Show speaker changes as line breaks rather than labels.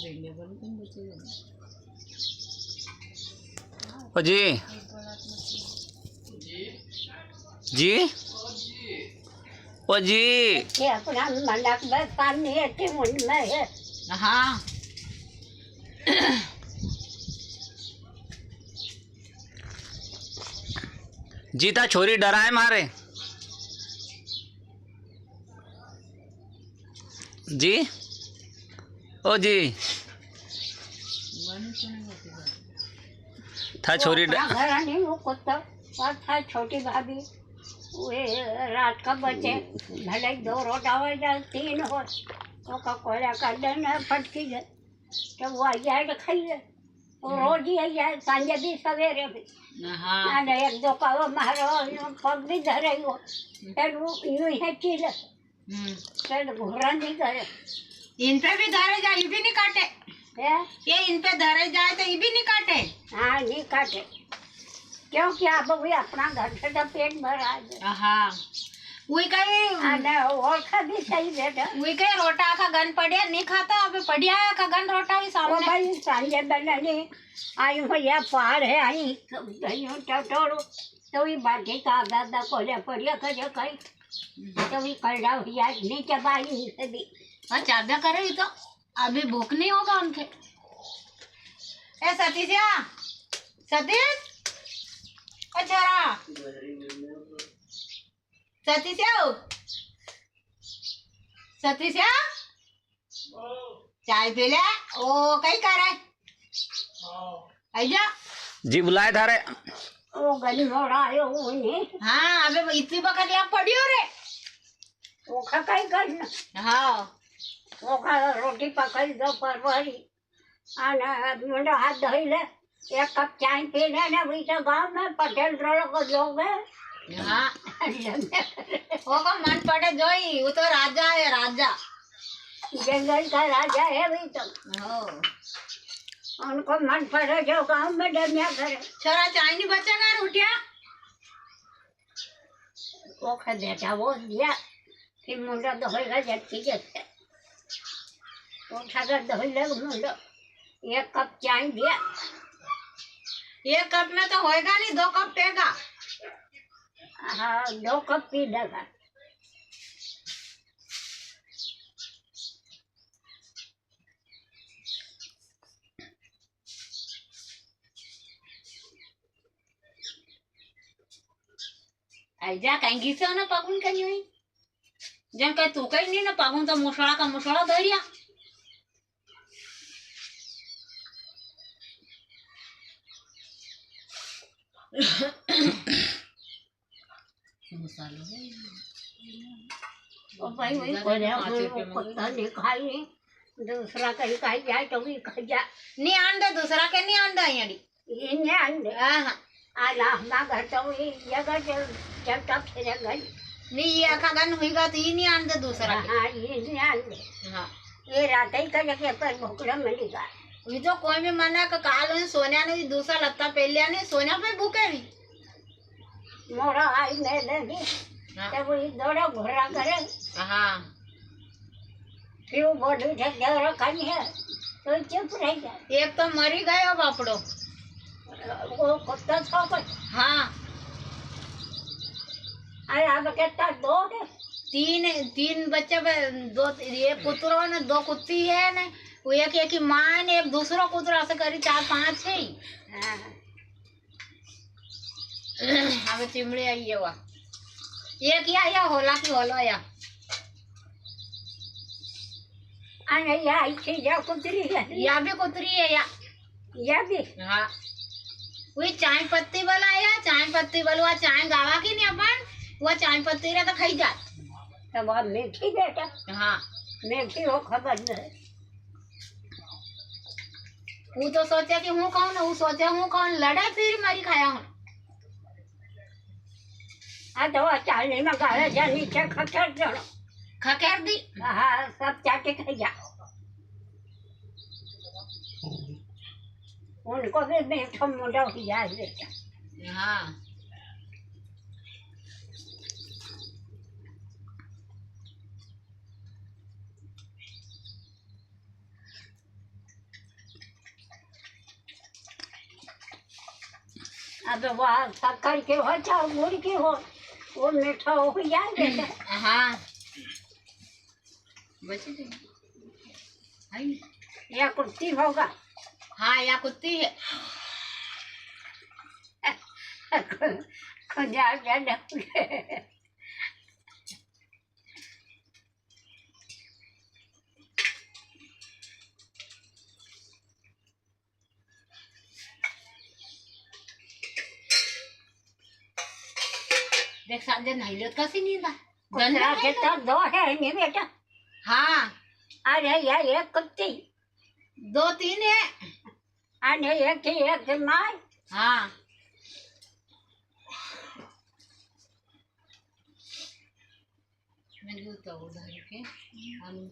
ओ जी जी ओ जी
ये अपना मलक में पानी है मुंड में है।
हाँ
जीता छोरी डराए मारे जी ओ जी था छोरी
घर नहीं वो कुत्ता और था छोटी भाभी वे रात का बचे भले दो रोटा हो जाए 3 हो तो का कोयला का डन फटकी जाए तो वो आ जाए तो खाइए वो रोज ही आ जाए सांझे भी सवेरे भी
हाँ
ना एक दो का मारो पग भी धरे हो फिर वो यूं है चीज फिर घुरा नहीं करे
इन पे भी धरे जाए ये भी नहीं काटे
है
ये इन पे धरे जाए तो ये भी नहीं काटे।
हाँ नहीं काटे क्योंकि आप भी अपना घर से तो पेट भरा है।
हाँ वही कहीं
और खा भी सही बेटा
वही कहीं रोटा का गन पड़िया नहीं खाता अब पड़िया का गन रोटा भी
वो
सामने
भाई सांझे बनाने आई भैया पहाड़ है आई भैया टटोड़ो तो ये बाकी का दादा कोले पड़िया करे कहीं तो ये कलड़ा भैया नहीं चबाई सभी
हाँ चाबा करे तो अभी भूख नहीं होगा उनके। ए सतीशा सतीश अच्छा सतीशा सतीशा चाय पी ले ओ कहीं करे आइजा
जी बुलाए थारे
ओ गली मोड़ा आयो उन्हें
हाँ अबे इतनी बकत लाभ पड़ी हो रे
वो खा कहीं करना
हाँ
वो खा रोटी पकड़ी दो परवरी आना मुंडा हाथ धोई ले 1 कप चाय पी ले ना वही तो गाँव में पटेल रोल को जोगे
हाँ वो को मन पड़े जोई वो तो राजा है राजा
जंगल का राजा है वही तो
हो
उनको मन पड़े जो गाँव में डरना करे
छोरा चाय नहीं बचेगा रोटिया
वो खा देता वो दिया फिर मुंडा धोएगा झटकी जैसे उठाकर धोई ले मुंडा 1 कप चाय दिया
1 कप में तो होएगा नहीं 2 कप पेगा
हाँ 2 कप पी लेगा
ऐजा कहीं घिसे ना पागुन कहीं हुई जन कहीं तू कहीं नहीं ना पागुन तो मुसड़ा का मुसड़ा धरिया
ओ भाई वही पत्ता नहीं खाई दूसरा कहीं खाई जाए तो भी खा जा
नहीं आंदा दूसरा के नहीं आंदा यानी
ये नहीं आंदे
हाँ
आला हमारा घर तो ये जगह जब तक फिर गई
नहीं ये आखा गन हुईगा तो ये नहीं आंदा दूसरा के
हाँ ये नहीं आंदे
हाँ
ये रात ही कर के पर भूखड़ा मिलेगा
ये तो कोई भी मना का काल में सोनिया ने दूसरा लत्ता पहन लिया नहीं सोनिया पे भूखे भी
मोरा आई मैं लगी तब वो दौड़ा घोड़ा करे
हाँ
फिर वो बोली थे दौड़ा खानी है तो चुप रह जाए
एक तो मरी गए हो बापड़ो
वो कुत्ता था कुछ
हाँ
अरे अब कहता 2 है
3 बच्चे 2 ये कुतरों ने 2 कुत्ती है ने वो एक ही माँ ने एक दूसरा कुतरा से करी 4-5 है हमें चिमड़ी आई है वह एक या होला की होला या
अरे या इसे जा कुतरी है
या भी कुतरी है
या भी
हाँ वही चाय पत्ती वाला या चाय पत्ती वाला चाय गावा की नहीं अपन वो चाय पत्ती रहा तो खाई जात
तब अब मीठी बेटा
हाँ
मीठी हो खबर नहीं
वो तो सोचा कि हूँ कौन वो सोचा हूँ कौन लड़ा फिर मरी खाया हूँ
आ तो चाली में गाले जा नीचे खकर चढ़ो
खकेर दी
हाँ सब चाटे खा जा उनको भी मीठा मुंडा हो जाए बेटा
हाँ
अब वह शक्कर के हो चाहे गुड़ की हो वो मीठा हो जाए बेटा
हाँ बची थी है नहीं?
या कुर्ती होगा
हाँ या कुत्ती है
खुदा जाने
देख साजे नहीं लेत कसी नींद
कुतरा के तो दो है नहीं बेटा
हाँ
अरे या एक कुत्ती
2-3 है
अरे एक मार
हाँ मैं तो उधर के पानी